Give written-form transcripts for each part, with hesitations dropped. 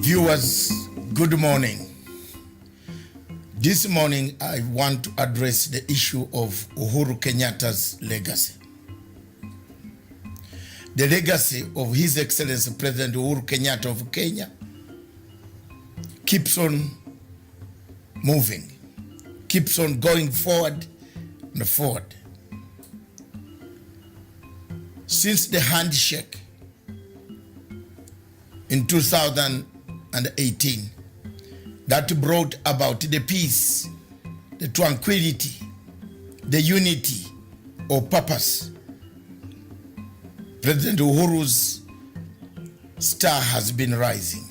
Viewers, good morning. This morning, I want to address the issue of Uhuru Kenyatta's legacy. The legacy of His Excellency President Uhuru Kenyatta of Kenya keeps on moving, keeps on going forward and forward. Since the handshake in 2018 that brought about the peace, the tranquility, the unity of purpose, President Uhuru's star has been rising.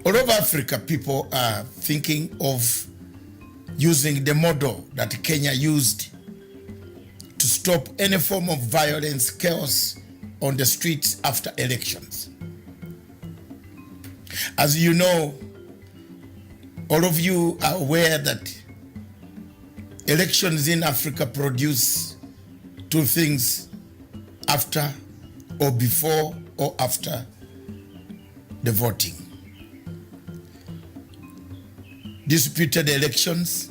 All over Africa, people are thinking of using the model that Kenya used to stop any form of violence, chaos on the streets after elections. As you know, all of you are aware that elections in Africa produce two things: after or before or after the voting. Disputed elections,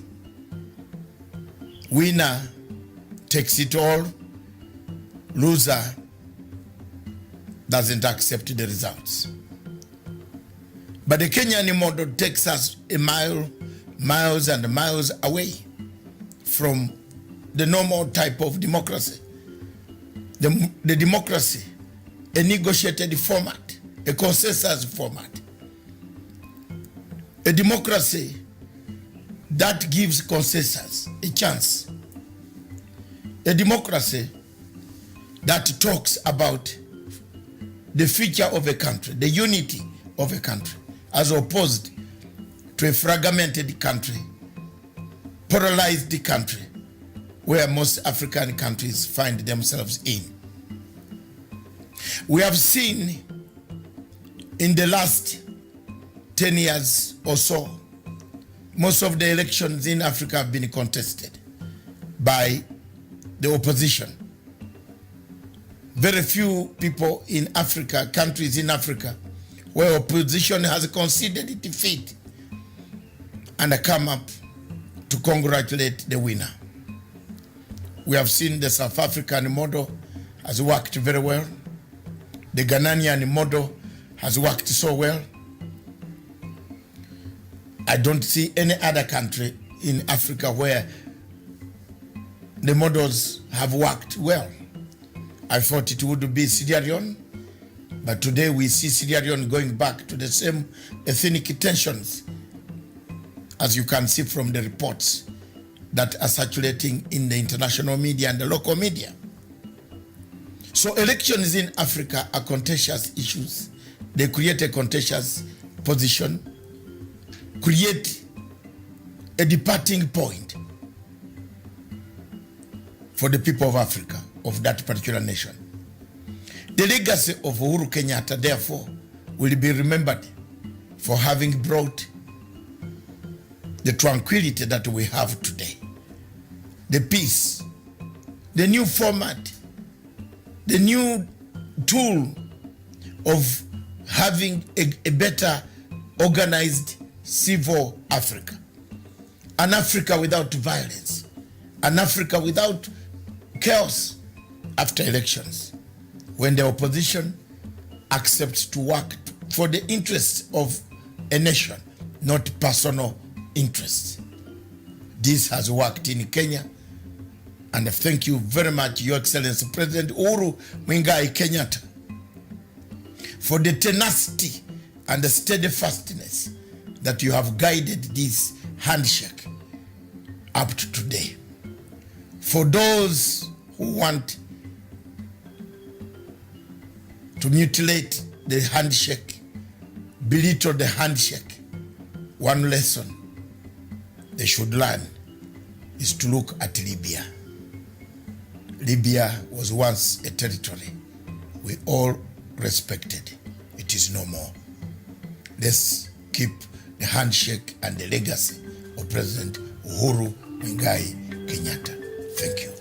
winner takes it all, loser doesn't accept the results. But the Kenyan model takes us miles and miles away from the normal type of democracy. The democracy, a negotiated format, a consensus format. A democracy that gives consensus a chance. A democracy that talks about the future of a country, the unity of a country, as opposed to a fragmented country, polarized country, where most African countries find themselves in. We have seen in the last 10 years or so, most of the elections in Africa have been contested by the opposition. Very few people in Africa, countries in Africa, where opposition has conceded defeat and come up to congratulate the winner. We have seen the South African model has worked very well. The Ghanaian model has worked so well. I don't see any other country in Africa where the models have worked well. I thought it would be Sierra Leone, but today we see Sierra Leone going back to the same ethnic tensions, as you can see from the reports that are circulating in the international media and the local media. So elections in Africa are contentious issues. They create a contentious position, create a departing point for the people of Africa, of that particular nation. The legacy of Uhuru Kenyatta, therefore, will be remembered for having brought the tranquility that we have today, the peace, the new format, the new tool of having a better organized civil Africa, an Africa without violence, an Africa without chaos after elections, when the opposition accepts to work for the interests of a nation, not personal interests. This has worked in Kenya, and thank you very much, Your Excellency President Uhuru Kenyatta, for the tenacity and the steadfastness that you have guided this handshake up to today. For those who want to mutilate the handshake, belittle the handshake, one lesson they should learn is to look at Libya. Libya was once a territory we all respected. It is no more. Let's keep the handshake and the legacy of President Uhuru Kenyatta. Thank you.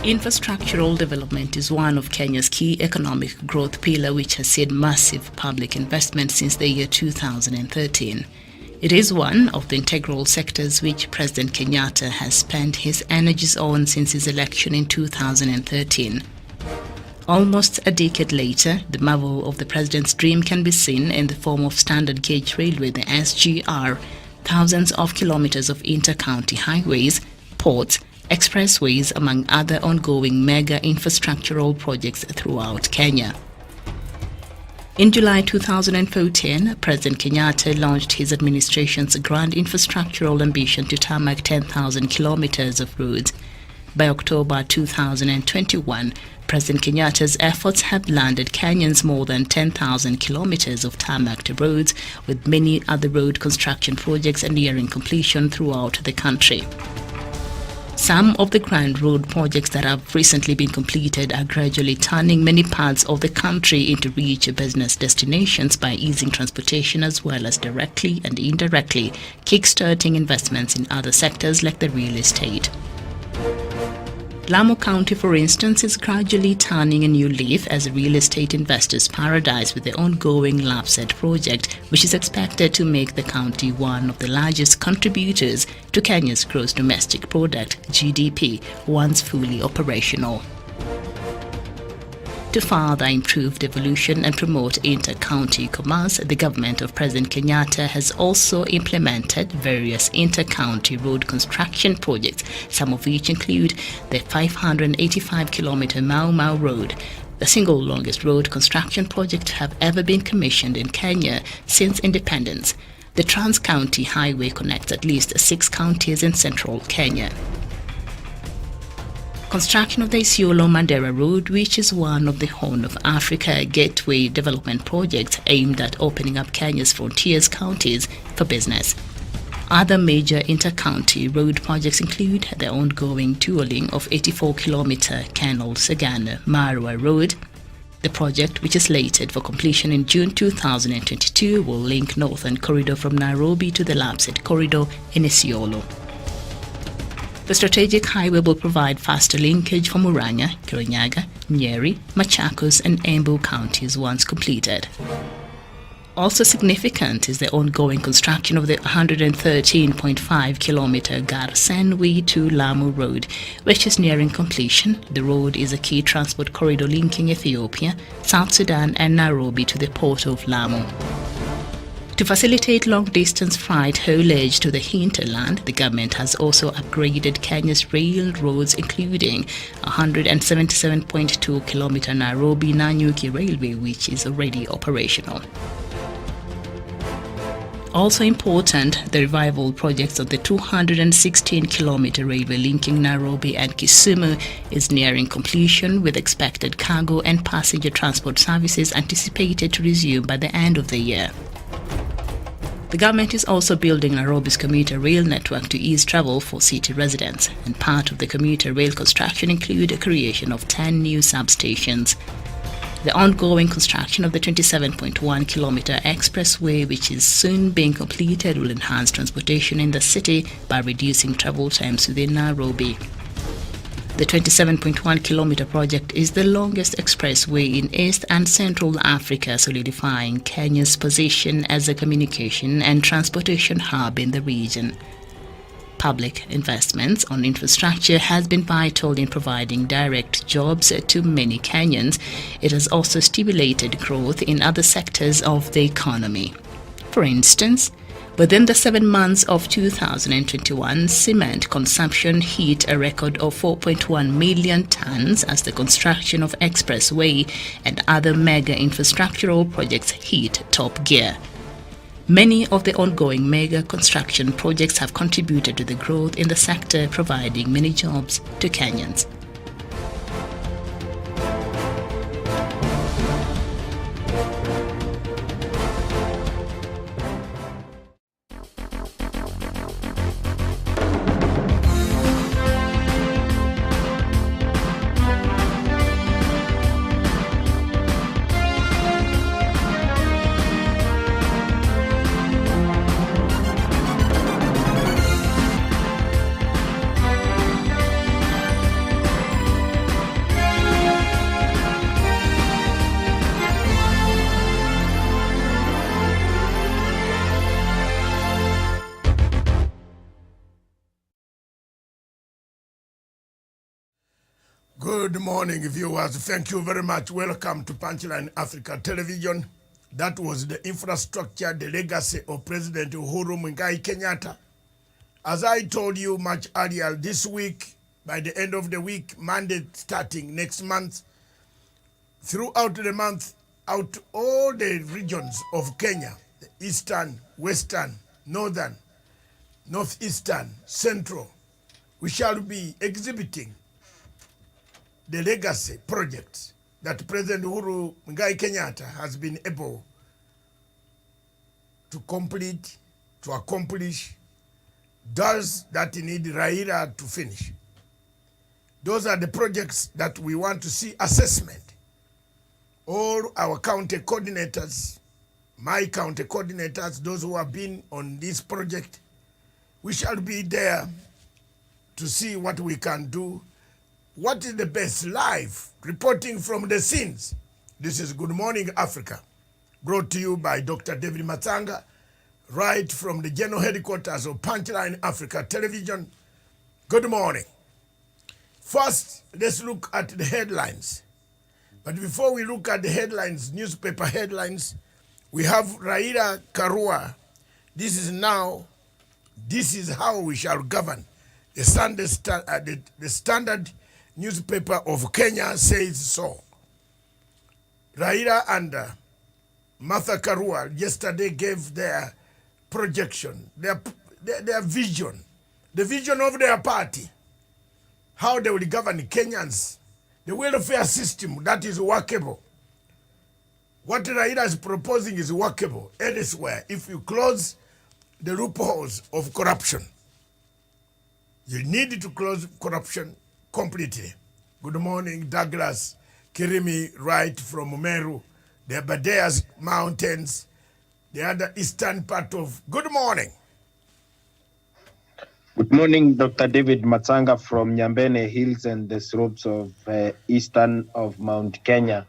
Infrastructural development is one of Kenya's key economic growth pillars, which has seen massive public investment since the year 2013. It is one of the integral sectors which President Kenyatta has spent his energies on since his election in 2013. Almost a decade later, the marvel of the president's dream can be seen in the form of standard gauge railway, the SGR, thousands of kilometers of inter-county highways, ports, expressways, among other ongoing mega infrastructural projects throughout Kenya. In July 2014, President Kenyatta launched his administration's grand infrastructural ambition to tarmac 10,000 kilometers of roads. By October 2021, President Kenyatta's efforts have landed Kenyans more than 10,000 kilometers of tarmacked roads, with many other road construction projects nearing completion throughout the country. Some of the grand road projects that have recently been completed are gradually turning many parts of the country into rich business destinations by easing transportation as well as directly and indirectly kickstarting investments in other sectors like the real estate. Lamu County, for instance, is gradually turning a new leaf as a real estate investor's paradise with the ongoing LAPSET project, which is expected to make the county one of the largest contributors to Kenya's gross domestic product, GDP, once fully operational. To further improve devolution and promote inter-county commerce, the government of President Kenyatta has also implemented various inter-county road construction projects, some of which include the 585-kilometer Mau Mau Road, the single longest road construction project to have ever been commissioned in Kenya since independence. The Trans-County Highway connects at least 6 counties in central Kenya. Construction of the Isiolo-Mandera Road, which is one of the Horn of Africa gateway development projects aimed at opening up Kenya's frontiers counties for business. Other major inter-county road projects include the ongoing dualling of 84-kilometer Kenol-Sagana-Marwa Road. The project, which is slated for completion in June 2022, will link Northern Corridor from Nairobi to the LAPSET Corridor in Isiolo. The strategic highway will provide faster linkage for Murang'a, Kirinyaga, Nyeri, Machakos and Embu counties once completed. Also significant is the ongoing construction of the 113.5-kilometer Garsenwi to Lamu Road, which is nearing completion. The road is a key transport corridor linking Ethiopia, South Sudan and Nairobi to the port of Lamu. To facilitate long-distance freight haulage to the hinterland, the government has also upgraded Kenya's rail roads, including 177.2-kilometer Nairobi-Nanyuki Railway, which is already operational. Also important, the revival projects of the 216-kilometer railway linking Nairobi and Kisumu is nearing completion, with expected cargo and passenger transport services anticipated to resume by the end of the year. The government is also building Nairobi's commuter rail network to ease travel for city residents, and part of the commuter rail construction include the creation of 10 new substations. The ongoing construction of the 27.1-kilometer expressway, which is soon being completed, will enhance transportation in the city by reducing travel times within Nairobi. The 27.1-kilometer project is the longest expressway in East and Central Africa, solidifying Kenya's position as a communication and transportation hub in the region. Public investments on infrastructure has been vital in providing direct jobs to many Kenyans. It has also stimulated growth in other sectors of the economy. For instance, within the 7 months of 2021, cement consumption hit a record of 4.1 million tons as the construction of expressway and other mega infrastructural projects hit top gear. Many of the ongoing mega construction projects have contributed to the growth in the sector, providing many jobs to Kenyans. Good morning, viewers. Thank you very much. Welcome to Punchline Africa Television. That was the infrastructure, the legacy of President Uhuru Muigai Kenyatta. As I told you much earlier this week, by the end of the week, Monday starting next month, throughout the month, out all the regions of Kenya, the eastern, western, northern, northeastern, central, we shall be exhibiting the legacy projects that President Uhuru Muigai Kenyatta has been able to complete, to accomplish, those that need Raila to finish. Those are the projects that we want to see assessment. All our county coordinators, my county coordinators, those who have been on this project, we shall be there to see what we can do. What is the best live reporting from the scenes? This is Good Morning Africa, brought to you by Dr. David Matsanga, right from the general headquarters of Punchline Africa Television. Good morning. First, let's look at the headlines. But before we look at the headlines, newspaper headlines, we have Raila Karua. This is how we shall govern. The Standard newspaper of Kenya says so. Raila and Martha Karua yesterday gave their projection, their vision, the vision of their party, how they will govern Kenyans, the welfare system that is workable. What Raila is proposing is workable elsewhere if you close the loopholes of corruption. You need to close corruption completely. Good morning, Douglas Kirimi, right from Meru, the Abadeas Mountains, the other eastern part of. Good morning. Good morning, Dr. David Matsanga from Nyambene Hills and the slopes of eastern of Mount Kenya.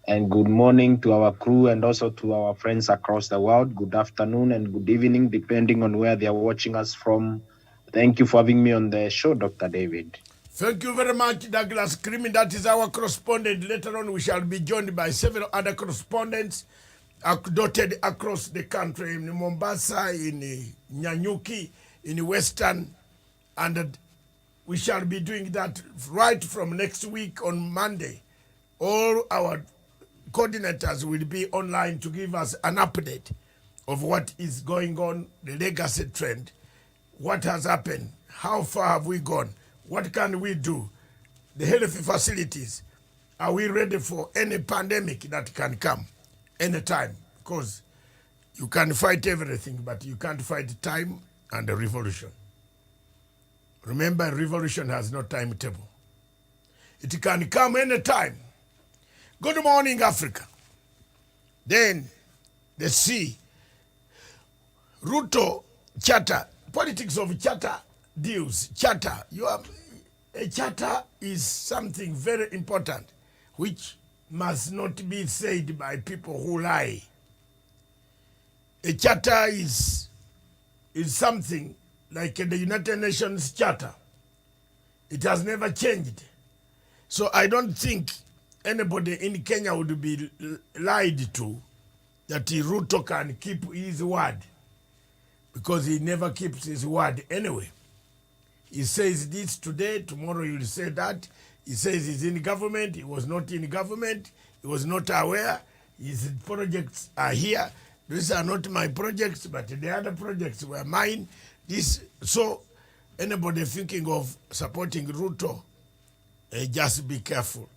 And good morning to our crew and also to our friends across the world. Good afternoon and good evening, depending on where they are watching us from. Thank you for having me on the show, Dr. David. Thank you very much, Douglas Krimi. That is our correspondent. Later on, we shall be joined by several other correspondents dotted across the country, in Mombasa, in Nyanyuki, in Western, and we shall be doing that right from next week on Monday. All our coordinators will be online to give us an update of what is going on, the legacy trend, what has happened, how far have we gone, what can we do, the health facilities, are we ready for any pandemic that can come anytime? Because you can fight everything, but you can't fight time and a revolution. Remember, a revolution has no timetable. It can come anytime. Good morning, Africa. Then, the sea. Ruto, charter, politics of charter deals. Charter. A charter is something very important, which must not be said by people who lie. A charter is something like the United Nations Charter. It has never changed. So I don't think anybody in Kenya would be lied to that Ruto can keep his word, because he never keeps his word anyway. He says this today, tomorrow he will say that. He says he's in government, he was not in government, he was not aware, his projects are here. These are not my projects, but the other projects were mine. So anybody thinking of supporting Ruto, just be careful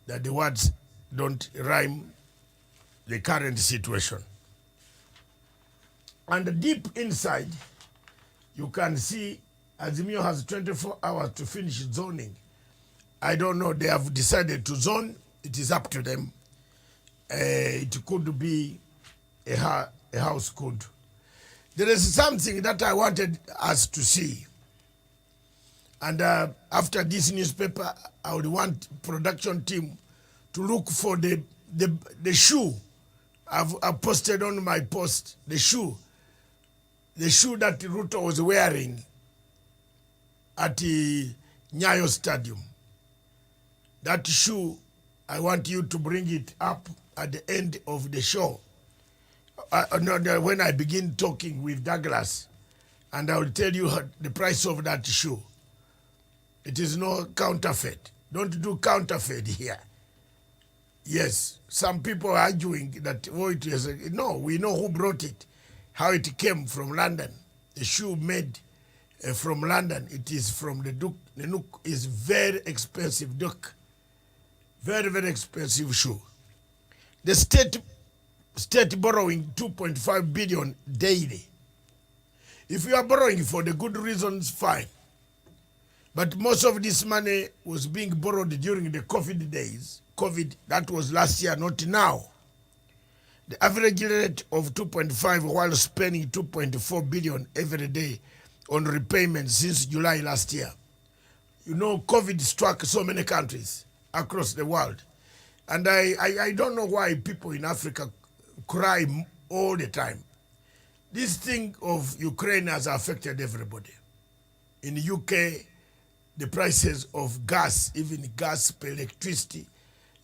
that the words don't rhyme the current situation. And deep inside, you can see Azimio has 24 hours to finish zoning. I don't know, they have decided to zone. It is up to them. It could be a house code. There is something that I wanted us to see. And after this newspaper, I would want production team to look for the shoe. I've posted on my post the shoe that Ruto was wearing at the Nyayo Stadium. That shoe, I want you to bring it up at the end of the show. No, when I begin talking with Douglas, and I will tell you the price of that shoe. It is no counterfeit. Don't do counterfeit here. Yes, some people are arguing that, oh, it is, no, we know who brought it, how it came from London. The shoe made from London. It is from the Duke. The Duke is very expensive Duke. Very, very expensive shoe. The state borrowing 2.5 billion daily. If you are borrowing for the good reasons, fine. But most of this money was being borrowed during the COVID days. COVID, that was last year, not now. The average rate of 2.5 while spending 2.4 billion every day on repayments since July last year. You know, COVID struck so many countries across the world. And I don't know why people in Africa cry all the time. This thing of Ukraine has affected everybody. In the UK, the prices of gas, even gas per electricity,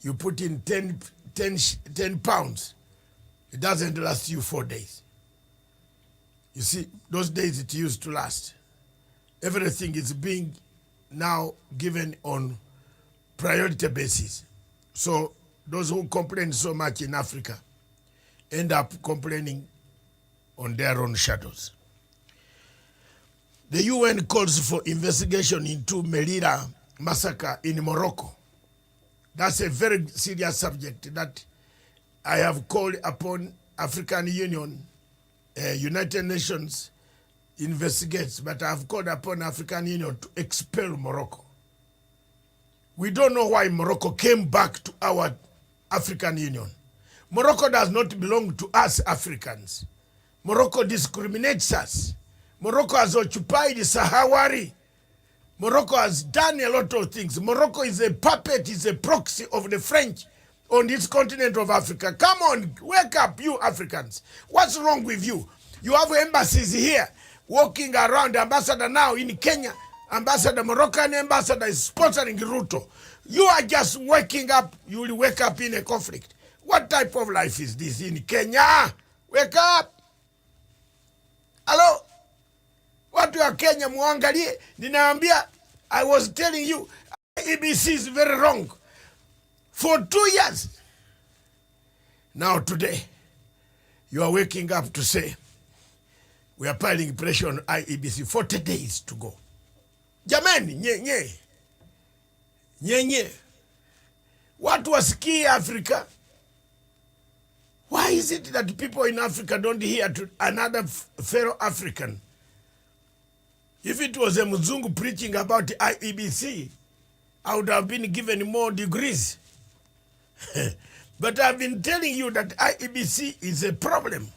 you put in 10 pounds. It doesn't last you 4 days. You see, those days it used to last. Everything is being now given on priority basis. So those who complain so much in Africa end up complaining on their own shadows. The UN calls for investigation into Melilla massacre in Morocco. That's a very serious subject that I have called upon African Union, United Nations investigates, but I have called upon African Union to expel Morocco. We don't know why Morocco came back to our African Union. Morocco does not belong to us Africans. Morocco discriminates us. Morocco has occupied Sahawari. Morocco has done a lot of things. Morocco is a puppet, is a proxy of the French on this continent of Africa. Come on, wake up, you Africans. What's wrong with you? You have embassies here, walking around. Ambassador now in Kenya, ambassador, Moroccan ambassador is sponsoring Ruto. You are just waking up. You will wake up in a conflict. What type of life is this in Kenya? Wake up. Hello? Watu wa Kenya muangalie. Ninaambia, I was telling you, IEBC is very wrong. For 2 years. Now today, you are waking up to say, we are piling pressure on IEBC. 40 days to go. Jamani, nye. Watu wasikie Africa. Why is it that people in Africa don't hear to another fellow African? If it was a Mzungu preaching about IEBC, I would have been given more degrees. But I've been telling you that IEBC is a problem.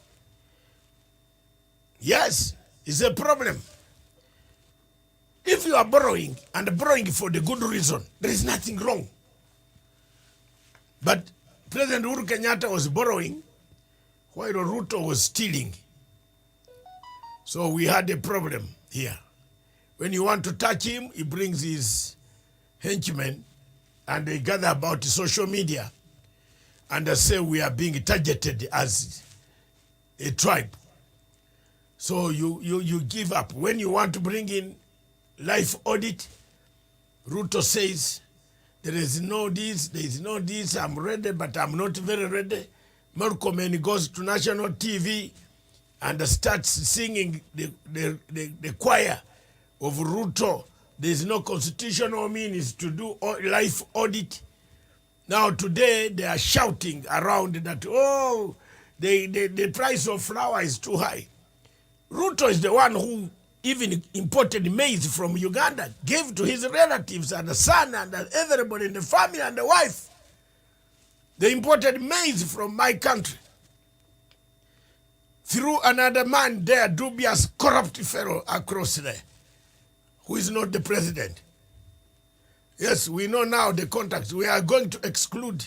Yes, it's a problem. If you are borrowing, and borrowing for the good reason, there is nothing wrong. But President Uhuru Kenyatta was borrowing while Ruto was stealing. So we had a problem here. When you want to touch him, he brings his henchmen and they gather about social media and they say we are being targeted as a tribe. So you give up. When you want to bring in life audit, Ruto says, there is no this, I'm ready, but I'm not very ready. Cohen goes to national TV and starts singing the choir of Ruto. There is no constitutional means to do life audit. Now today they are shouting around that, oh, the price of flour is too high. Ruto is the one who even imported maize from Uganda, gave to his relatives and the son and everybody in the family and the wife. They imported maize from my country through another man there, dubious, corrupt fellow across there, who is not the president. Yes, we know now the contacts. We are going to exclude.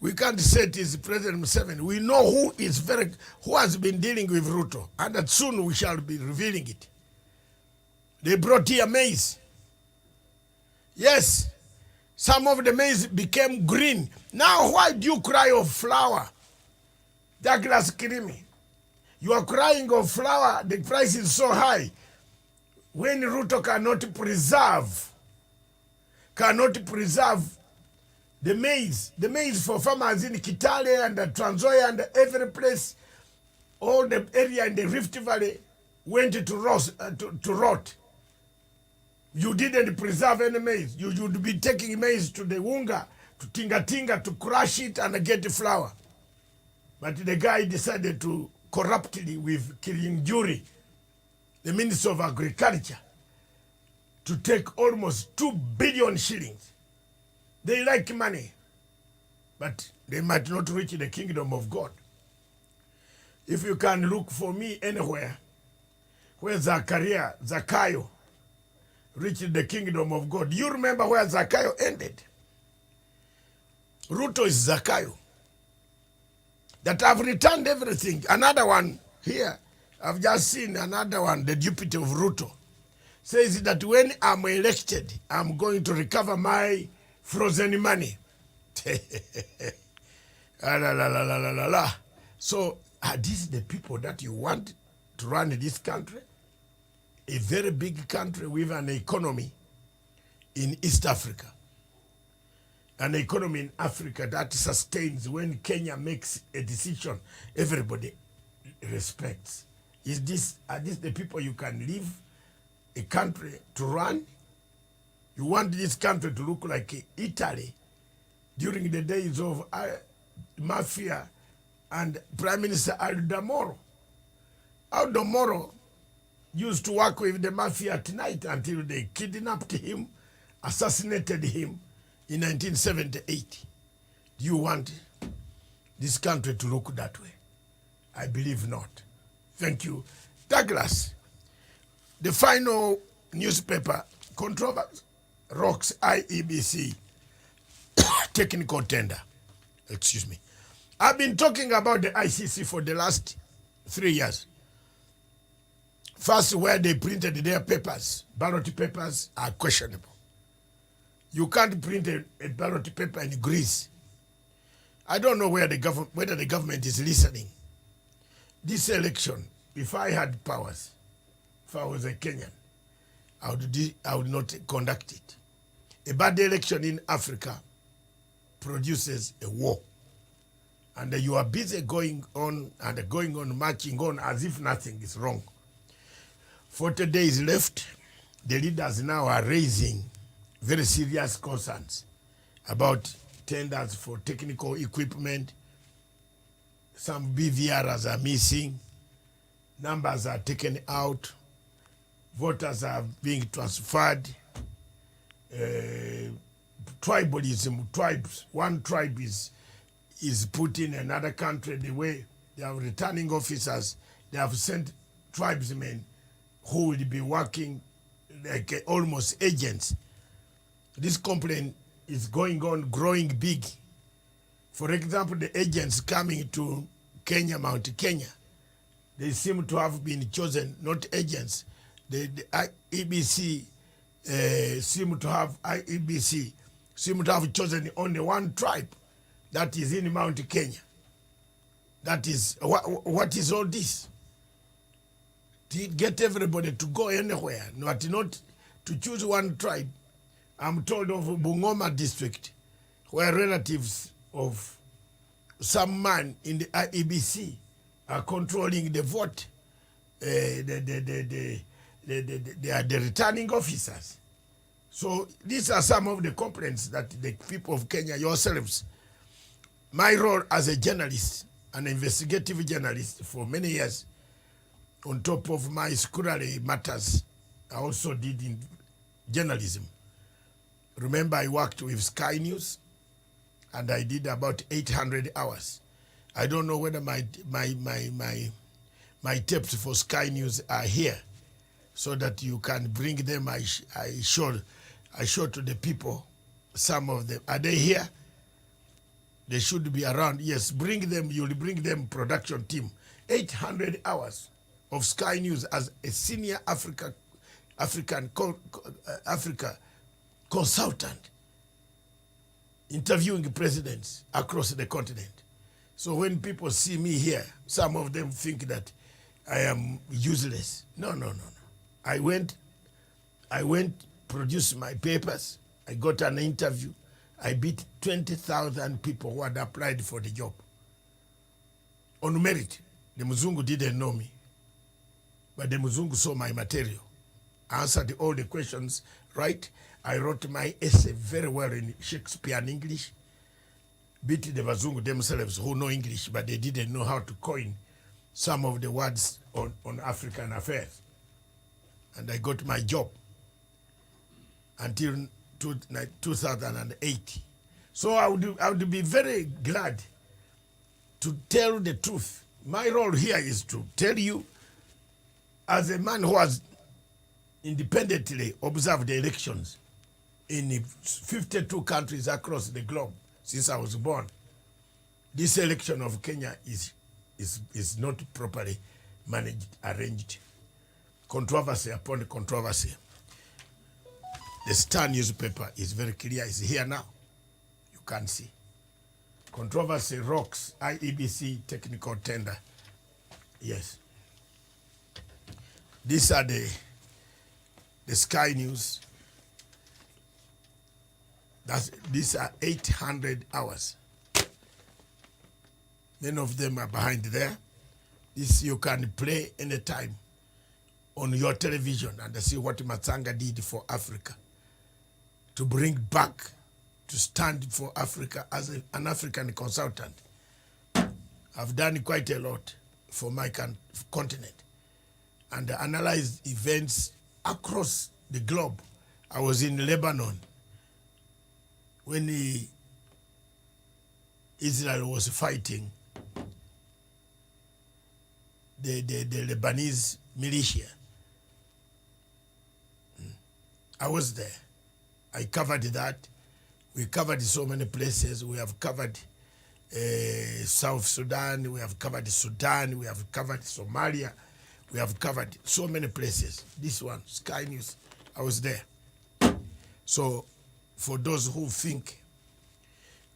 We can't say it is President Museveni. We know who has been dealing with Ruto, and that soon we shall be revealing it. They brought here maize. Yes, Some of the maize became green. Now why do you cry of flour? Douglas Kirimi, you are crying of flour, the price is so high. When Ruto cannot preserve the maize for farmers in Kitale and Trans Nzoia and every place, all the area in the Rift Valley went to rot. You didn't preserve any maize. You would be taking maize to the Wunga, to Tinga, to crush it and get the flour. But the guy decided to corruptly, with Kirinjuri, the Minister of Agriculture, to take almost 2 billion shillings. They like money, but they might not reach the kingdom of God. If you can look for me anywhere where Zakayo reached the kingdom of God. You remember where Zakayo ended? Ruto is Zakayo. That I've returned everything. Another one here, I've just seen another one, the deputy of Ruto, says that when I'm elected, I'm going to recover my frozen money. So are these the people that you want to run this country? A very big country with an economy in East Africa. An economy in Africa that sustains. When Kenya makes a decision, everybody respects. Are these the people you can leave a country to run? You want this country to look like Italy during the days of Mafia and Prime Minister Aldo Moro. Aldo Moro used to work with the Mafia at night until they kidnapped him, assassinated him in 1978. Do you want this country to look that way? I believe not. Thank you. Douglas, the final newspaper, controversy rocks IEBC technical tender. Excuse me. I've been talking about the ICC for the last 3 years. First, where they printed their papers, ballot papers are questionable. You can't print a ballot paper in Greece. I don't know whether the government is listening. This election, if I had powers, if I was a Kenyan, I would not conduct it. A bad election in Africa produces a war. And you are busy going on, marching on as if nothing is wrong. 40 days left. The leaders now are raising very serious concerns about tenders for technical equipment. Some BVRs are missing. Numbers are taken out. Voters are being transferred. Tribalism, tribes. One tribe is put in another country. The way they have returning officers, they have sent tribesmen who will be working like almost agents. This complaint is going on, growing big. For example, the agents coming to Kenya, Mount Kenya, they seem to have been chosen, not agents. The IEBC seem to have chosen only one tribe that is in Mount Kenya. That is, what is all this? To get everybody to go anywhere, not to choose one tribe. I'm told of Bungoma district, where relatives of some man in the IEBC are controlling the vote. They are the returning officers. So these are some of the complaints that the people of Kenya, yourselves. My role as a journalist, an investigative journalist for many years, on top of my scholarly matters, I also did in journalism. Remember, I worked with Sky News, and I did about 800 hours. I don't know whether my tapes for Sky News are here, so that you can bring them. I showed to the people some of them. Are they here? They should be around. Yes, bring them. You'll bring them production team. 800 hours of Sky News as a senior Africa consultant. interviewing presidents across the continent. So when people see me here, some of them think that I am useless. No. I went, produced my papers. I got an interview. I beat 20,000 people who had applied for the job. On merit, the Muzungu didn't know me, but the Muzungu saw my material. I answered all the questions right. I wrote my essay very well in Shakespearean English. Beat the Wazungu themselves who know English, but they didn't know how to coin some of the words on African affairs. And I got my job until 2008. So I would be very glad to tell the truth. My role here is to tell you, as a man who has independently observed the elections in 52 countries across the globe since I was born, this election of Kenya is not properly managed, arranged. Controversy upon controversy. The Star newspaper is very clear. It's here now. You can see. Controversy rocks IEBC technical tender. Yes. These are the Sky News. These are 800 hours. Many of them are behind there. This you can play anytime on your television and see what Matsanga did for Africa, to bring back, to stand for Africa as an African consultant. I've done quite a lot for my continent and analyzed events across the globe. I was in Lebanon when Israel was fighting the Lebanese militia. I was there. I covered that. We covered so many places. We have covered South Sudan. We have covered Sudan. We have covered Somalia. We have covered so many places. This one, Sky News, I was there. So for those who think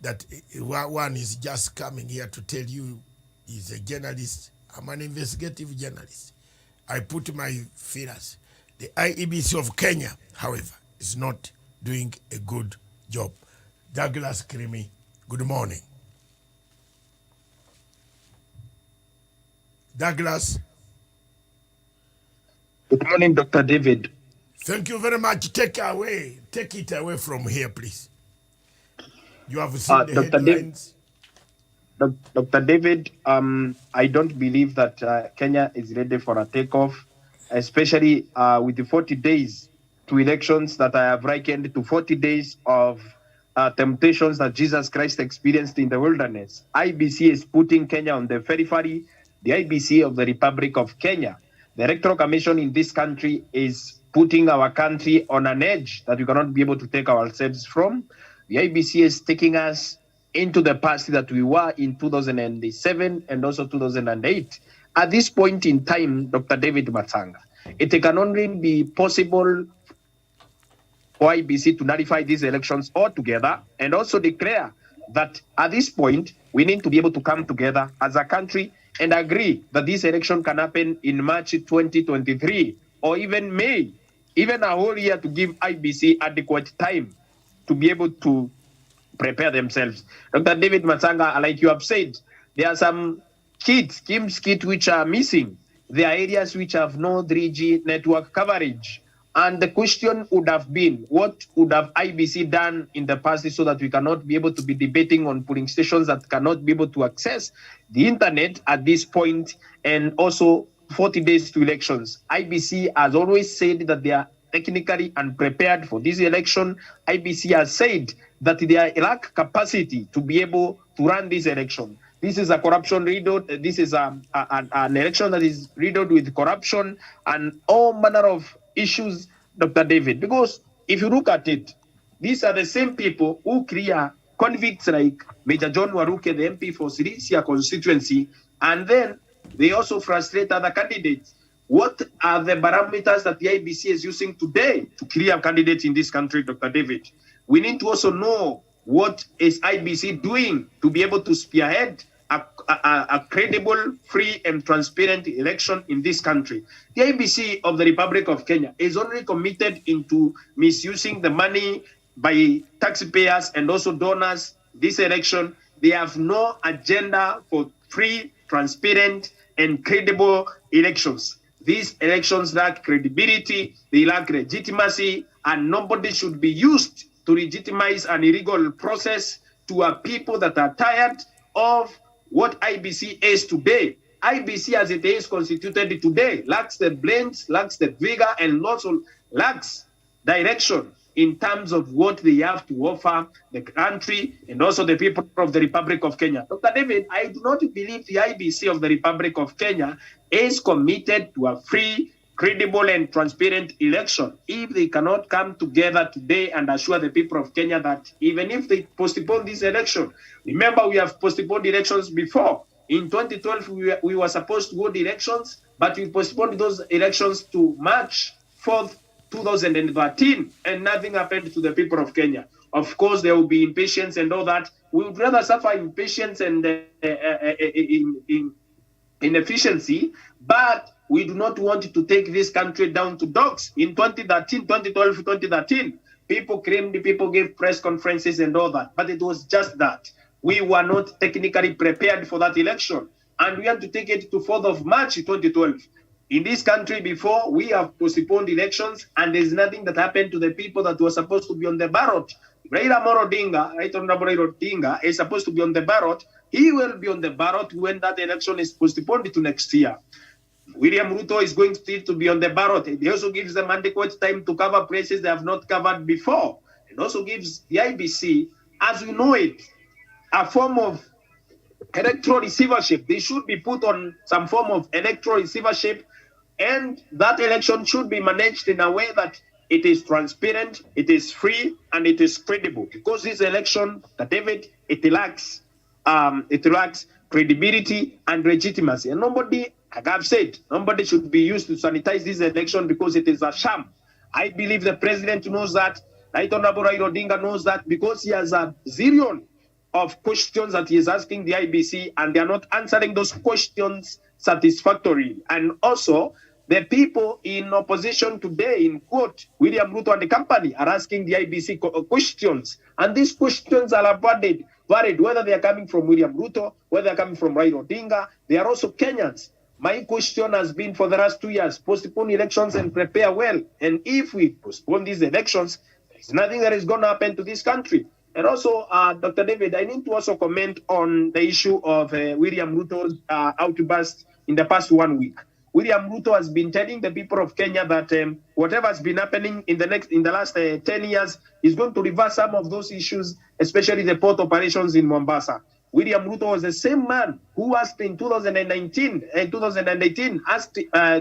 that one is just coming here to tell you he's a journalist, I'm an investigative journalist. I put my feelers. The IEBC of Kenya, however, is not doing a good job. Douglas Krimi, good morning. Douglas. Good morning, Dr. David. Thank you very much. Take it away from here, please. You have seen the headlines. Dr. David, I don't believe that Kenya is ready for a takeoff, especially with the 40 days to elections that I have likened to 40 days of temptations that Jesus Christ experienced in the wilderness. IEBC is putting Kenya on the periphery, the IEBC of the Republic of Kenya. The Electoral Commission in this country is putting our country on an edge that we cannot be able to take ourselves from. The IEBC is taking us into the past that we were in 2007 and also 2008. At this point in time, Dr. David Matsanga, it can only be possible for IEBC to nullify these elections altogether and also declare that at this point, we need to be able to come together as a country and agree that this election can happen in March 2023 or even May, even a whole year, to give IEBC adequate time to be able to prepare themselves. Dr. David Matsanga, like you have said, there are some kits which are missing. There are areas which have no 3G network coverage. And the question would have been, what would have IEBC done in the past so that we cannot be able to be debating on polling stations that cannot be able to access the internet at this point, and also 40 days to elections? IEBC has always said that they are technically unprepared for this election. IEBC has said that they lack capacity to be able to run this election. This is a corruption riddled. This is an election that is riddled with corruption and all manner of issues, Dr. David. Because if you look at it, these are the same people who clear convicts like Major John Waruke, the MP for Sirisia constituency, and then they also frustrate other candidates. What are the parameters that the IEBC is using today to clear candidates in this country, Dr. David? We need to also know what is IEBC doing to be able to spearhead a credible, free, and transparent election in this country. The IEBC of the Republic of Kenya is only committed into misusing the money by taxpayers and also donors this election. They have no agenda for free, transparent, and credible elections. These elections lack credibility, they lack legitimacy, and nobody should be used to legitimize an illegal process to a people that are tired of what IEBC is today. IEBC as it is constituted today lacks the brains, lacks the vigor, and also lacks direction in terms of what they have to offer the country and also the people of the Republic of Kenya. Dr. David, I do not believe the IEBC of the Republic of Kenya is committed to a free, credible, and transparent election if they cannot come together today and assure the people of Kenya that even if they postpone this election, remember we have postponed elections before. In 2012, we were supposed to hold elections, but we postponed those elections to March 4th, 2013, and nothing happened to the people of Kenya. Of course, there will be impatience and all that. We would rather suffer impatience and inefficiency, but we do not want to take this country down to dogs. In 2013, people claimed, people gave press conferences and all that, but it was just that. We were not technically prepared for that election, and we had to take it to 4th of March 2012. In this country before, we have postponed elections, and there's nothing that happened to the people that were supposed to be on the ballot. Raila Odinga, Right Honorable Raila Odinga, is supposed to be on the ballot. He will be on the ballot when that election is postponed to next year. William Ruto is going still to be on the ballot. It also gives them adequate time to cover places they have not covered before. It also gives the IEBC, as we know it, a form of electoral receivership. They should be put on some form of electoral receivership, and that election should be managed in a way that it is transparent, it is free, and it is credible. Because this election, David, it lacks credibility and legitimacy. And nobody, like I've said, nobody should be used to sanitize this election because it is a sham. I believe the president knows that. Right Honorable Raila Odinga knows that, because he has a zillion of questions that he is asking the IEBC, and they are not answering those questions satisfactorily. And also, the people in opposition today, in quote, William Ruto and the company, are asking the IEBC questions. And these questions are varied, whether they are coming from William Ruto, whether they are coming from Raila Odinga. They are also Kenyans. My question has been for the last 2 years, postpone elections and prepare well. And if we postpone these elections, there's nothing that is going to happen to this country. And also, Dr. David, I need to also comment on the issue of William Ruto's outburst in the past 1 week. William Ruto has been telling the people of Kenya that whatever has been happening in the last 10 years is going to reverse some of those issues, especially the port operations in Mombasa. William Ruto was the same man who asked in 2019 and 2018,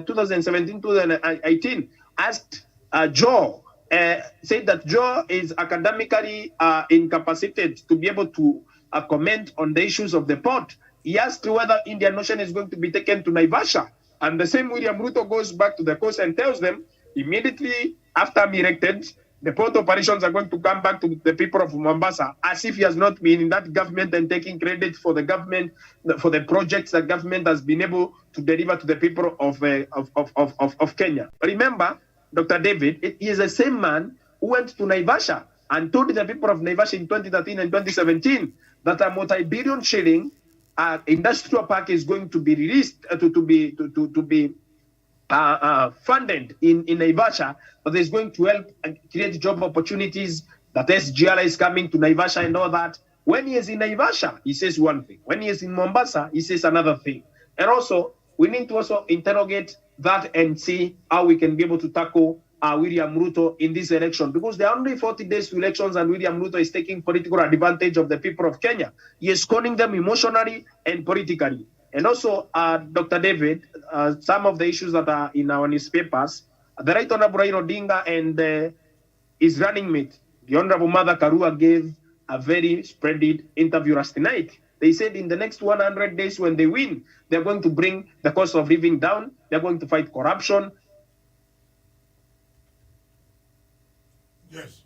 2017, 2018, asked Joe, said that Joe is academically incapacitated to be able to comment on the issues of the port. He asked whether Indian Ocean is going to be taken to Naivasha. And the same William Ruto goes back to the coast and tells them immediately after I'm elected, the port operations are going to come back to the people of Mombasa, as if he has not been in that government and taking credit for the government, for the projects that government has been able to deliver to the people of Kenya. Remember, Dr. David, he is the same man who went to Naivasha and told the people of Naivasha in 2013 and 2017 that a multi-billion shilling industrial park is going to be released to be funded in Naivasha, but is going to help create job opportunities, that SGR is coming to Naivasha and all that. When he is in Naivasha, he says one thing. When he is in Mombasa, he says another thing. And also, we need to also interrogate that and see how we can be able to tackle William Ruto in this election, because there are only 40 days to elections and William Ruto is taking political advantage of the people of Kenya. He is scorning them emotionally and politically. And also, Dr. David, some of the issues that are in our newspapers, the Right Honorable Raila Odinga and his running mate, the Honorable Mother Karua, gave a very splendid interview last night. They said in the next 100 days when they win, they're going to bring the cost of living down, they're going to fight corruption. Yes.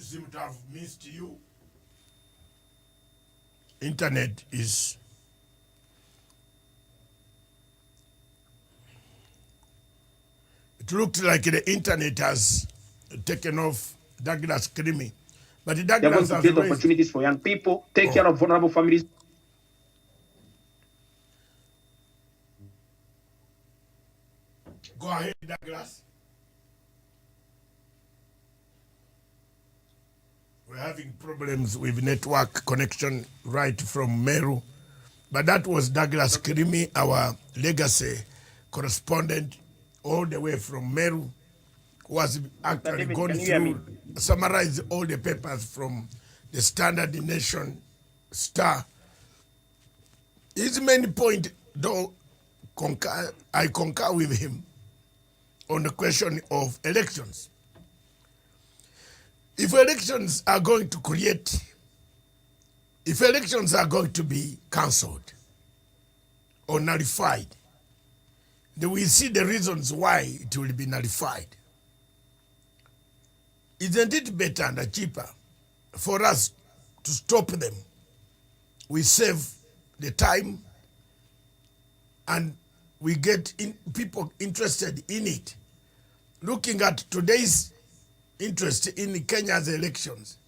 seem to have missed you. Internet is it looked like the internet has taken off Douglas Creamy. But the They're going Douglas to has create raised, opportunities for young people, take care of vulnerable families. Go ahead, Douglas. We're having problems with network connection right from Meru. But that was Douglas Creamy, our legacy correspondent, all the way from Meru, who has actually David, gone can you hear me? through, summarized all the papers from the Standard Nation, Star. His main point, though, I concur with him on the question of elections. If elections are going to be cancelled or nullified, then we see the reasons why it will be nullified. Isn't it better and cheaper for us to stop them? We save the time and we get people interested in it. Looking at today's interest in Kenya's elections,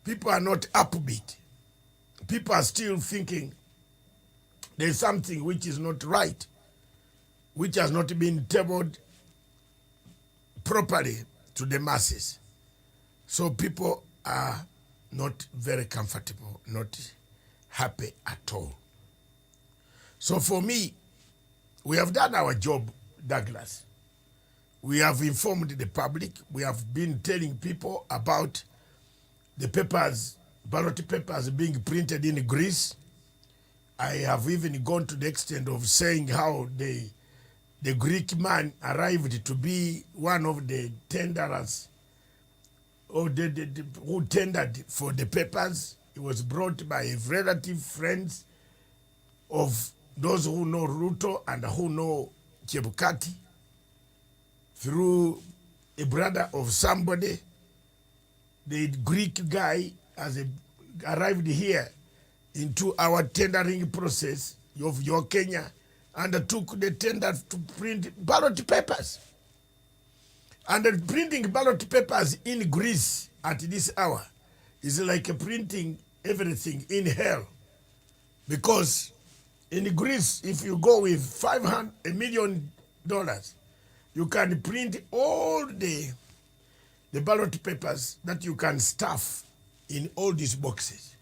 people are not upbeat. People are still thinking there's something which is not right, which has not been tabled properly to the masses. So people are not very comfortable, not happy at all. So for me, we have done our job, Douglas. We have informed the public. We have been telling people about the papers, ballot papers being printed in Greece. I have even gone to the extent of saying how the Greek man arrived to be one of the tenderers, or who tendered for the papers. He was brought by relative friends of those who know Ruto and who know Chebukati, through a brother of somebody. The Greek guy has arrived here into our tendering process of your Kenya, undertook the tender to print ballot papers. And printing ballot papers in Greece at this hour is like printing everything in hell. Because in Greece, if you go with $1 million, you can print all the ballot papers that you can stuff in all these boxes.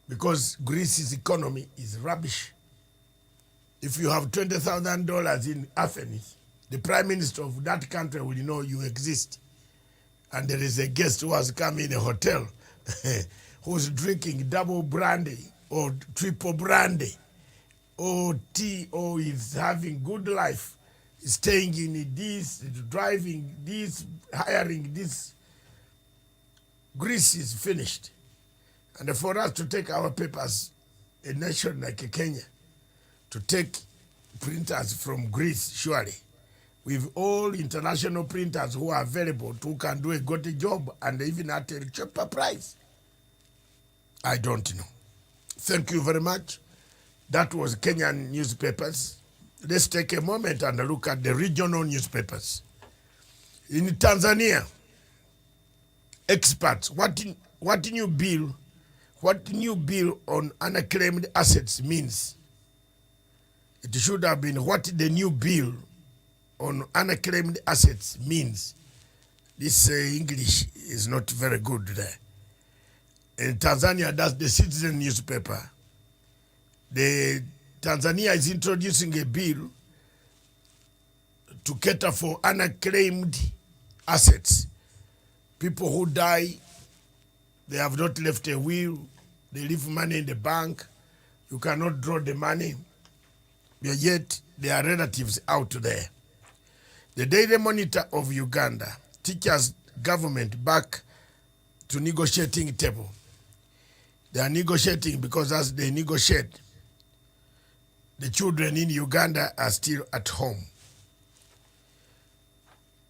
Because Greece's economy is rubbish. If you have $20,000 in Athens, the prime minister of that country will know you exist. And there is a guest who has come in a hotel who's drinking double brandy or triple brandy or tea, or is having good life, staying in this, driving this, hiring this. Greece is finished. And for us to take our papers, a nation like Kenya, to take printers from Greece, surely, with all international printers who are available, who can do a good job and even at a cheaper price, I don't know. Thank you very much. That was Kenyan newspapers. Let's take a moment and look at the regional newspapers. In Tanzania, experts, what new bill on unclaimed assets means? It should have been what the new bill on unclaimed assets means. This English is not very good there. In Tanzania, that's the Citizen newspaper. Tanzania is introducing a bill to cater for unclaimed assets. People who die, they have not left a will, they leave money in the bank, you cannot draw the money, but yet there are relatives out there. The Daily Monitor of Uganda teaches government back to negotiating table. They are negotiating because as they negotiate, the children in Uganda are still at home.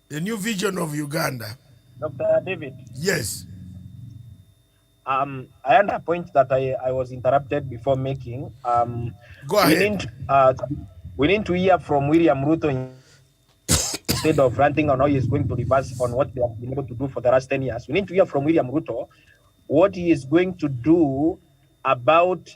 The new vision of Uganda Dr. David. Yes. I had a point that I was interrupted before making. Go ahead. We need to hear from William Ruto instead of ranting on how he's going to reverse on what they have been able to do for the last 10 years. We need to hear from William Ruto what he is going to do about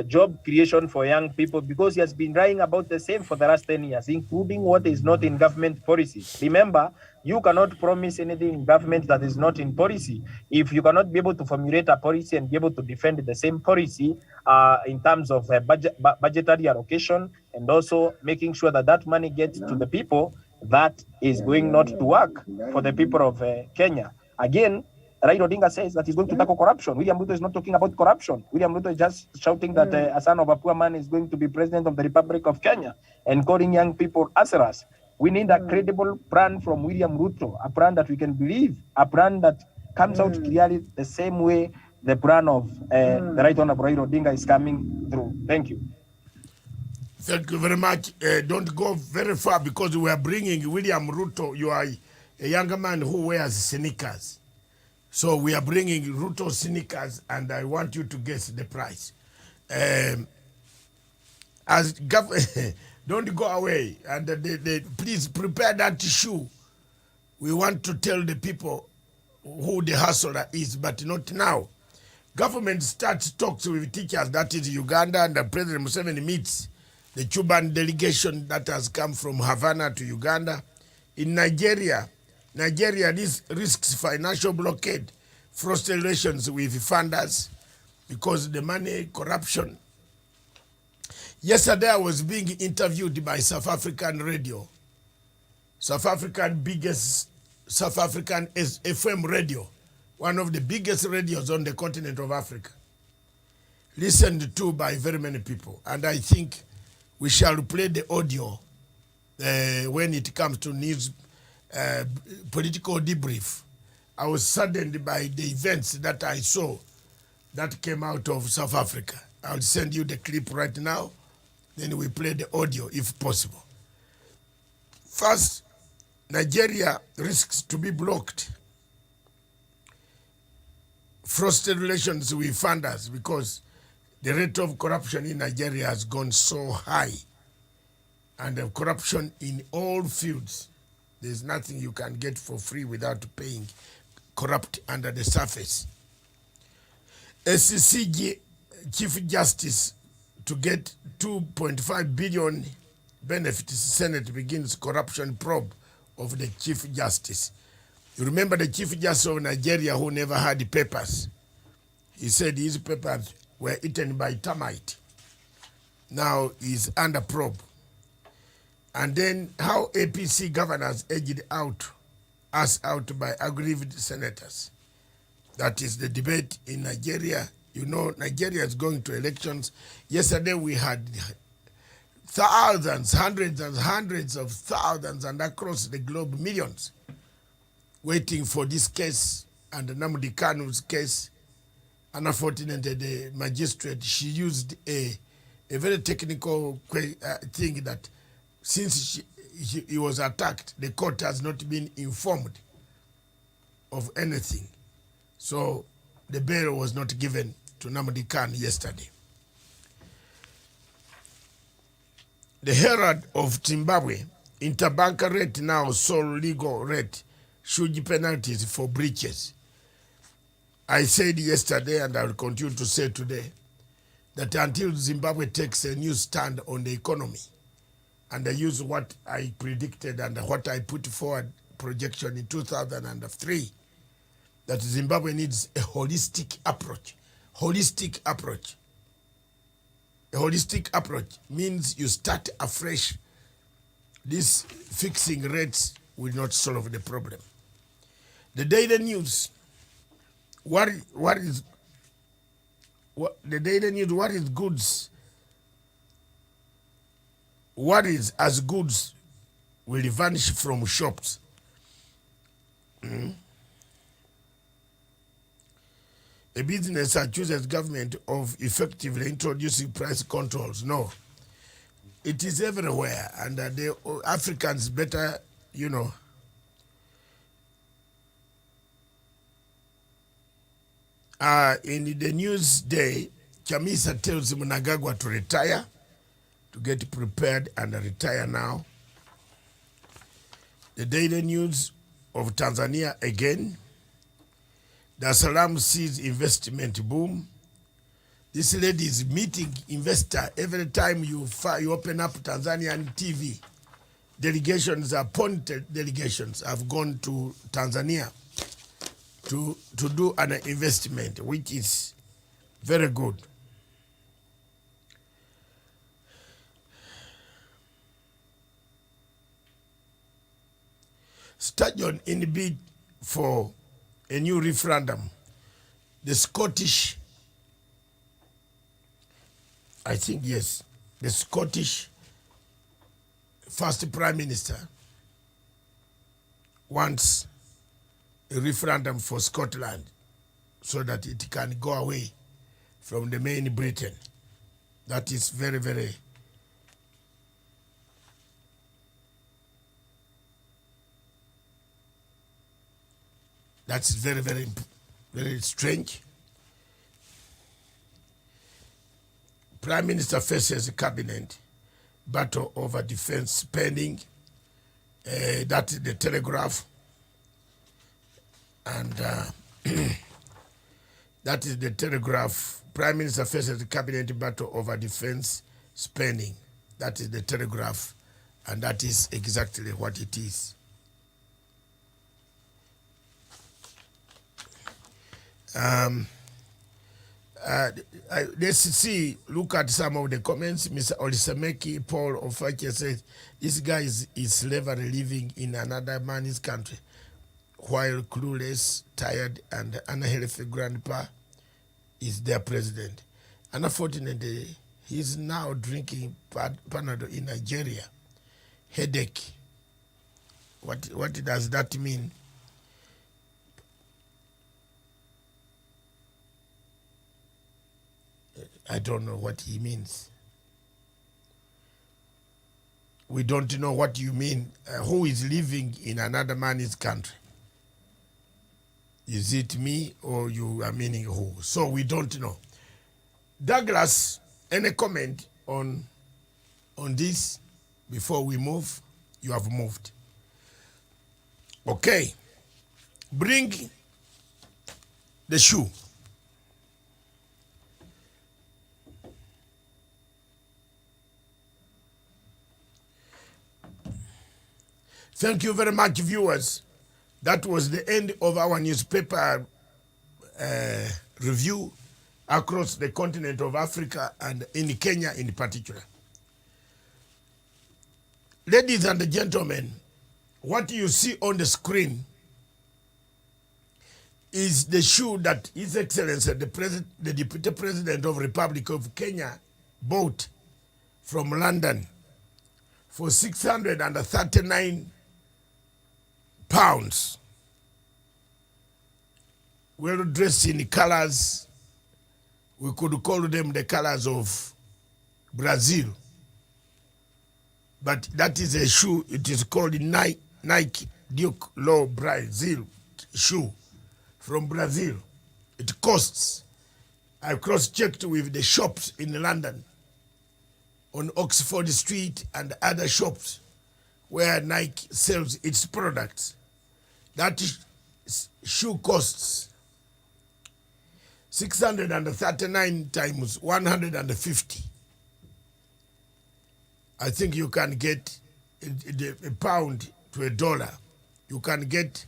job creation for young people, because he has been writing about the same for the last 10 years, including what is not in government policies. Remember, you cannot promise anything in government that is not in policy. If you cannot be able to formulate a policy and be able to defend the same policy in terms of budgetary allocation, and also making sure that that money gets to the people, that is going not to work for the people of Kenya. Again, Raila Odinga says that he's going to tackle corruption. William Ruto is not talking about corruption. William Ruto is just shouting that a son of a poor man is going to be president of the Republic of Kenya and calling young people hustlers. We need a credible plan from William Ruto, a plan that we can believe, a plan that comes out clearly the same way the plan of the Right Honorable Raila Odinga is coming through. Thank you. Thank you very much. Don't go very far, because we are bringing William Ruto. You are a younger man who wears sneakers. So we are bringing Ruto sneakers, and I want you to guess the price. Don't go away, and please prepare that shoe. We want to tell the people who the hustler is, but not now. Government starts talks with teachers, that is Uganda, and President Museveni meets the Cuban delegation that has come from Havana to Uganda. In Nigeria, this risks financial blockade, frustrations with funders because the money, corruption. Yesterday I was being interviewed by South African radio, biggest South African FM radio, one of the biggest radios on the continent of Africa, listened to by very many people. And I think we shall play the audio when it comes to news, political debrief. I was saddened by the events that I saw that came out of South Africa. I'll send you the clip right now, then we play the audio if possible. First, Nigeria risks to be blocked. Frosted relations with funders because the rate of corruption in Nigeria has gone so high, and the corruption in all fields. There's nothing you can get for free without paying. Corrupt under the surface. SCG Chief Justice to get 2.5 billion benefits. Senate begins corruption probe of the Chief Justice. You remember the Chief Justice of Nigeria who never had papers. He said his papers were eaten by termite. Now he's under probe. And then how APC governors edged us out by aggrieved senators. That is the debate in Nigeria. You know, Nigeria is going to elections. Yesterday we had thousands, hundreds and hundreds of thousands, and across the globe millions, waiting for this case, and Nnamdi Kanu's case. Unfortunately, the magistrate, she used a very technical thing that since he was attacked, the court has not been informed of anything. So the bail was not given to Nnamdi Kanu yesterday. The Herald of Zimbabwe, interbank rate now sole legal rate, huge penalties for breaches. I said yesterday, and I will continue to say today, that until Zimbabwe takes a new stand on the economy, and I use what I predicted and what I put forward projection in 2003, that Zimbabwe needs a holistic approach. Holistic approach. A holistic approach means you start afresh. This fixing rates will not solve the problem. The daily news. What is goods? What is as goods will vanish from shops. A business accuses government of effectively introducing price controls. No, it is everywhere, and the Africans better, In the news day, Chamisa tells Mnangagwa to retire, to get prepared and retire now. The daily news of Tanzania again. Dar es Salaam sees investment boom. This lady is meeting investor every time you open up Tanzanian TV. Delegations, appointed delegations, have gone to Tanzania to do an investment, which is very good. Sturgeon in the bid for a new referendum. The Scottish, I think, yes, the Scottish first Prime Minister wants a referendum for Scotland so that it can go away from the main Britain. That is very, very very strange. Prime Minister faces cabinet battle over defense spending. That is the Telegraph. And that is the Telegraph. Prime Minister faces the cabinet battle over defense spending. That is the Telegraph. And that is exactly what it is. Let's see, look at some of the comments. Mr. Olisameki Paul Ofache says, this guy is slavery living in another man's country, while clueless, tired, and unhealthy grandpa is their president. Unfortunately, he's now drinking Panadol in Nigeria. Headache. What does that mean? I don't know what he means. We don't know what you mean. Who is living in another man's country? Is it me or you are meaning who? So we don't know. Douglas, any comment on this before we move? You have moved. Okay. Bring the shoe. Thank you very much, viewers. That was the end of our newspaper review across the continent of Africa and in Kenya in particular. Ladies and gentlemen, what you see on the screen is the shoe that His Excellency, the Deputy President of the Republic of Kenya, bought from London for 639 pounds. Well dressed in colors. We could call them the colors of Brazil. But that is a shoe. It is called Nike Duke Low Brazil shoe from Brazil. It costs, I cross-checked with the shops in London on Oxford Street and other shops where Nike sells its products. That shoe costs 639 times 150. I think you can get a pound to $1. You can get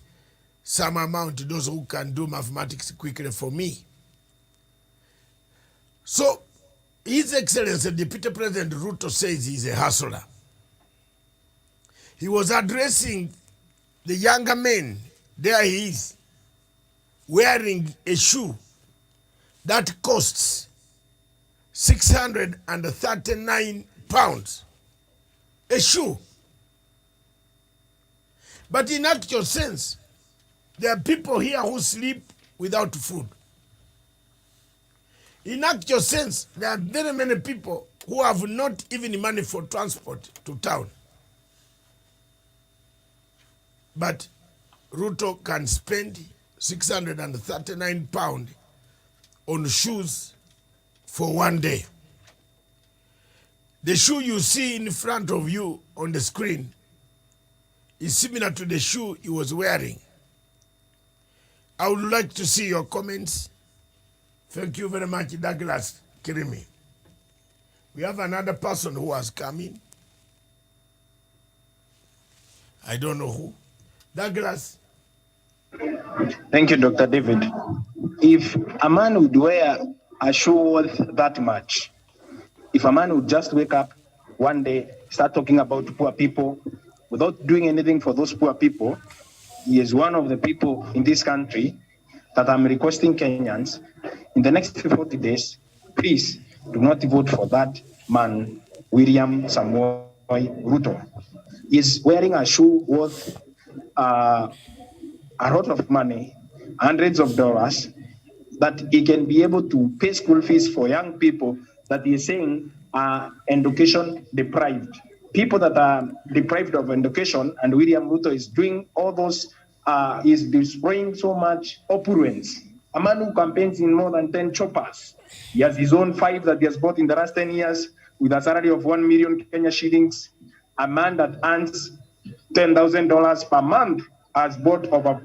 some amount, those who can do mathematics quickly for me. So, His Excellency, Deputy President Ruto says he's a hustler. He was addressing the younger men. There he is, wearing a shoe that costs 639 pounds. A shoe. But in actual sense, there are people here who sleep without food. In actual sense, there are very many people who have not even money for transport to town. But Ruto can spend 639 pounds on shoes for one day. The shoe you see in front of you on the screen is similar to the shoe he was wearing. I would like to see your comments. Thank you very much, Douglas Kirimi. We have another person who has come in. I don't know who. Douglas. Thank you, Dr. David. If a man would wear a shoe worth that much, if a man would just wake up one day, start talking about poor people without doing anything for those poor people, he is one of the people in this country that I'm requesting Kenyans, in the next 40 days, please do not vote for that man, William Samoei Ruto. He's wearing a shoe worth a lot of money, hundreds of dollars, that he can be able to pay school fees for young people that he is saying are education deprived. People that are deprived of education, and William Ruto is doing all those, is displaying so much opulence. A man who campaigns in more than 10 choppers. He has his own 5 that he has bought in the last 10 years with a salary of 1 million Kenya shillings. A man that earns $10,000 per month has bought over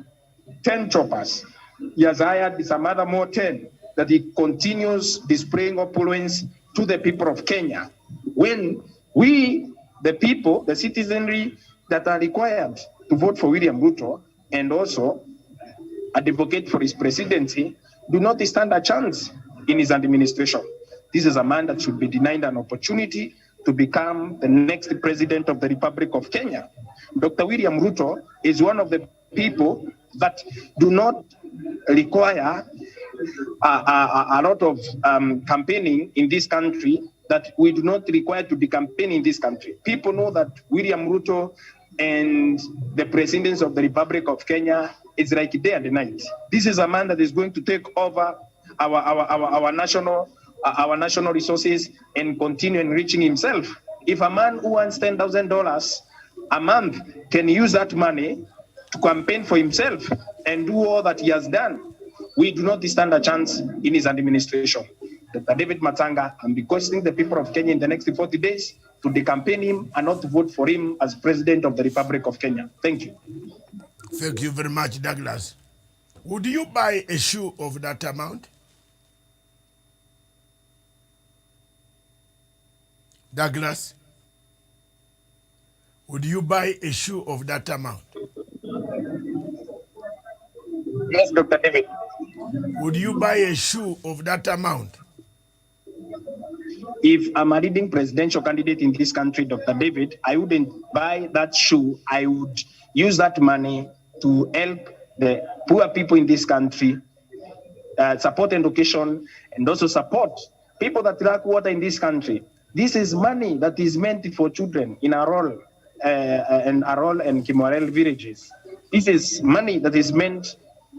10 choppers. He has hired some other more 10 that he continues displaying opulence to the people of Kenya. When we, the people, the citizenry that are required to vote for William Ruto and also advocate for his presidency, do not stand a chance in his administration. This is a man that should be denied an opportunity to become the next president of the Republic of Kenya. Dr. William Ruto is one of the people that do not require a lot of campaigning in this country, that we do not require to be campaigning in this country. People know that William Ruto and the presidents of the Republic of Kenya is like day and night. This is a man that is going to take over our national resources and continue enriching himself. If a man who earns $10,000 a month can use that money to campaign for himself and do all that he has done, we do not stand a chance in his administration. Dr. David Matsanga, I'm requesting the people of Kenya in the next 40 days to decampaign him and not to vote for him as president of the Republic of Kenya. Thank you. Thank you very much, Douglas. Would you buy a shoe of that amount? Douglas, would you buy a shoe of that amount? Yes, Dr. David. Would you buy a shoe of that amount? If I'm a leading presidential candidate in this country, Dr. David, I wouldn't buy that shoe. I would use that money to help the poor people in this country, support education, and also support people that lack water in this country. This is money that is meant for children in Arol and Kimorel villages. This is money that is meant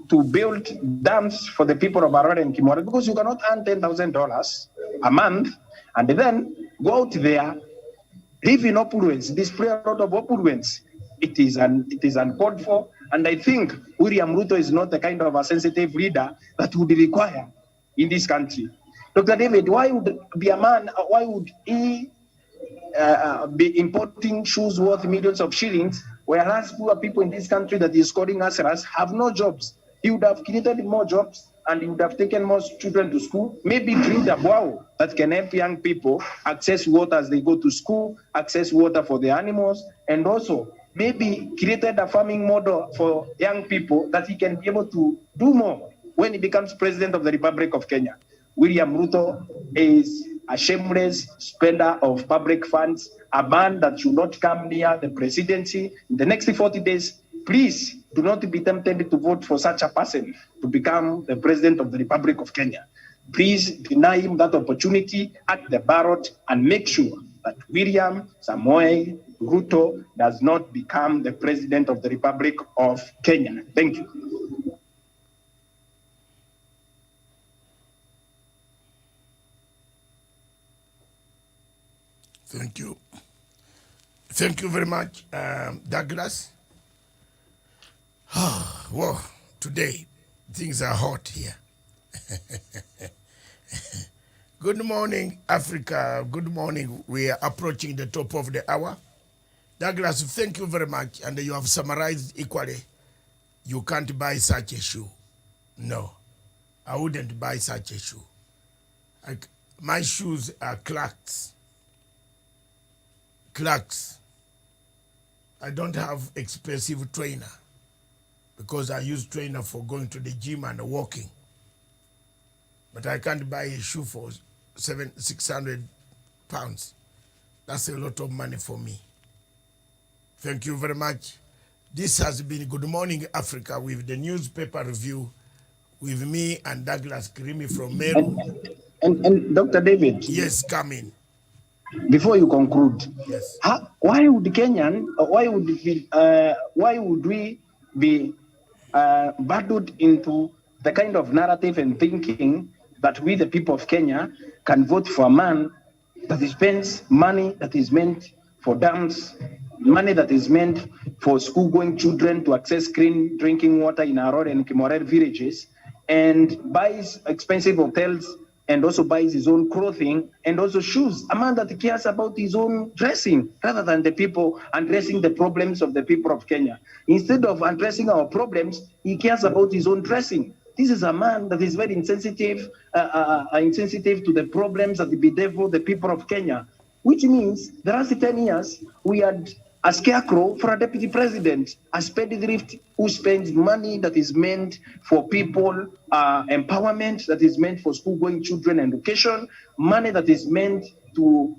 to build dams for the people of Arol and Kimorel, because you cannot earn $10,000 a month and then go out there, live in opulence, display a lot of opulence. It is uncalled for, and I think William Ruto is not the kind of a sensitive leader that would be required in this country. Dr. David, why would he be importing shoes worth millions of shillings, whereas poor people in this country that is calling us have no jobs? He would have created more jobs, and he would have taken more children to school, maybe drilled a well that can help young people access water as they go to school, access water for the animals, and also maybe created a farming model for young people that he can be able to do more when he becomes president of the Republic of Kenya. William Ruto is a shameless spender of public funds, a man that should not come near the presidency. In the next 40 days, please do not be tempted to vote for such a person to become the president of the Republic of Kenya. Please deny him that opportunity at the ballot and make sure that William Samoei Ruto does not become the president of the Republic of Kenya. Thank you. Thank you. Thank you very much, Douglas. Well, today, things are hot here. Good morning, Africa. Good morning. We are approaching the top of the hour. Douglas, thank you very much. And you have summarized equally. You can't buy such a shoe. No, I wouldn't buy such a shoe. My shoes are Clarks. Clarks. I don't have expensive trainer because I use trainer for going to the gym and walking. But I can't buy a shoe for 600 pounds. That's a lot of money for me. Thank you very much. This has been Good Morning Africa with the newspaper review with me and Douglas Kirimi from Meru. And Dr. David. Yes, come in. Before you conclude, yes. Why would we be battled into the kind of narrative and thinking that we, the people of Kenya, can vote for a man that spends money that is meant for dams, money that is meant for school-going children to access clean drinking water in Aror and Kimorel villages, and buys expensive hotels and also buys his own clothing and also shoes, a man that cares about his own dressing rather than the people addressing the problems of the people of Kenya. Instead of addressing our problems, he cares about his own dressing. This is a man that is very insensitive to the problems that bedevil the people of Kenya, which means the last 10 years, we had a scarecrow for a deputy president, a spendthrift who spends money that is meant for people empowerment, that is meant for school-going children education, money that is meant to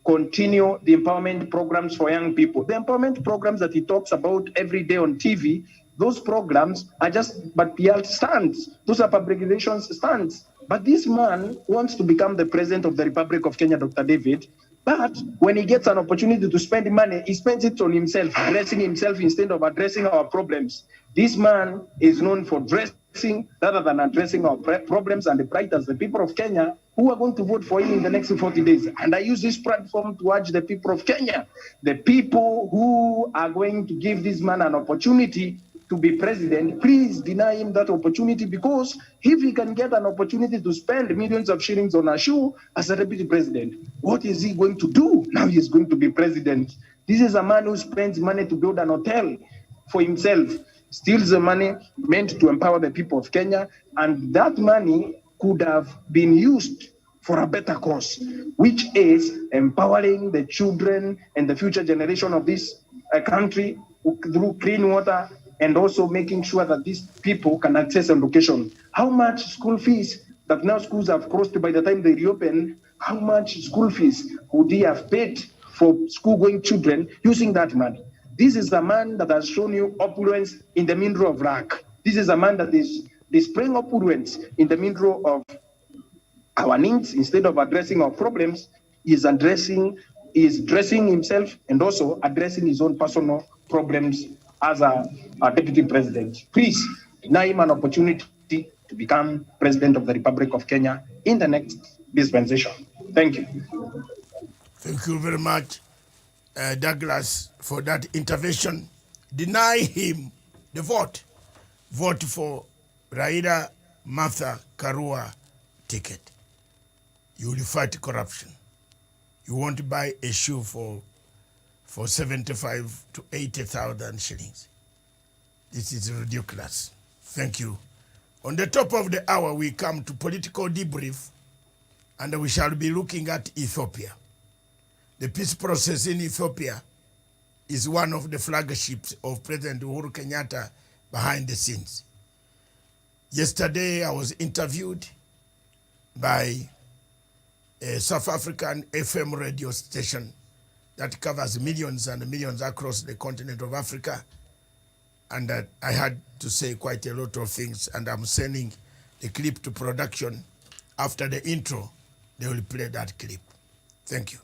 continue the empowerment programs for young people. The empowerment programs that he talks about every day on TV, those programs are just but PR stunts. Those are public relations stunts. But this man wants to become the president of the Republic of Kenya, Dr. David. But when he gets an opportunity to spend money, he spends it on himself, dressing himself instead of addressing our problems. This man is known for dressing rather than addressing our problems and the plight as the people of Kenya who are going to vote for him in the next 40 days. And I use this platform to urge the people of Kenya, the people who are going to give this man an opportunity to be president, please deny him that opportunity, because if he can get an opportunity to spend millions of shillings on a shoe as a deputy president, what is he going to do? Now he is going to be president. This is a man who spends money to build an hotel for himself, steals the money meant to empower the people of Kenya, and that money could have been used for a better cause, which is empowering the children and the future generation of this country through clean water, and also making sure that these people can access education. How much school fees that now schools have crossed by the time they reopen, how much school fees would he have paid for school-going children using that money? This is a man that has shown you opulence in the middle of lack. This is a man that is displaying opulence in the middle of our needs. Instead of addressing our problems, he is dressing himself and also addressing his own personal problems as a deputy president. Please deny him an opportunity to become president of the Republic of Kenya in the next dispensation. Thank you. Thank you very much, Douglas, for that intervention. Deny him the vote. Vote for Raila Martha Karua ticket. You will fight corruption. You won't buy a shoe for 75 to 80,000 shillings. This is ridiculous. Thank you. On the top of the hour, we come to political debrief, and we shall be looking at Ethiopia. The peace process in Ethiopia is one of the flagships of President Uhuru Kenyatta behind the scenes. Yesterday, I was interviewed by a South African FM radio station that covers millions and millions across the continent of Africa. And I had to say quite a lot of things, and I'm sending the clip to production. After the intro, they will play that clip. Thank you.